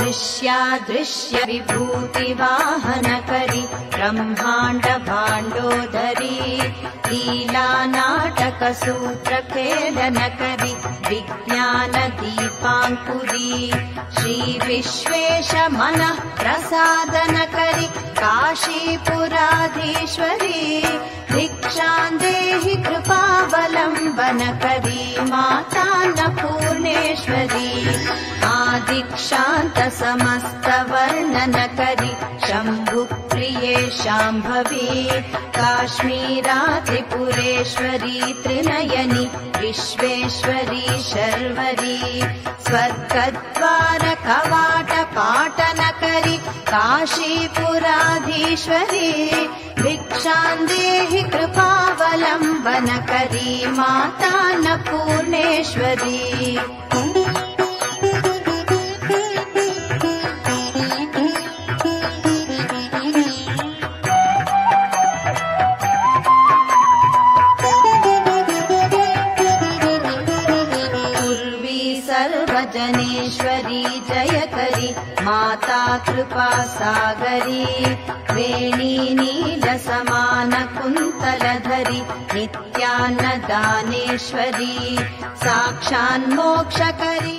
दृश्यादृश्य विभूतिवाहनकरि ब्रह्माण्ड भाण्डोदरी लीला नाटक सूत्रखेलनकरि विज्ञान दीपाङ्कुरी श्री विश्वेश मनः प्रसादनकरि काशीपुराधीश्वरी भिक्षां देहि कृपावलम्बनकरी मातान्नपूर्णेश्वरी आदिक्षान्त समस्त वर्णनकरि शम्भुप्रिये शाम्भवी काश्मीरा त्रिपुरेश्वरी त्रिनयनि विश्वेश्वरी शर्वरी स्वर्गद्वार कवाट पाटनकरि काशीपुराधीश्वरी भिक्षां देहि कृपावलम्बनकरी मातान्नपूर्णेश्वरी सर्वजनेश्वरी जयकरी माता कृपा सागरी वेणी नीलसमान कुन्तलधरी नित्यान्नदानेश्वरी साक्षान्मोक्षकरी।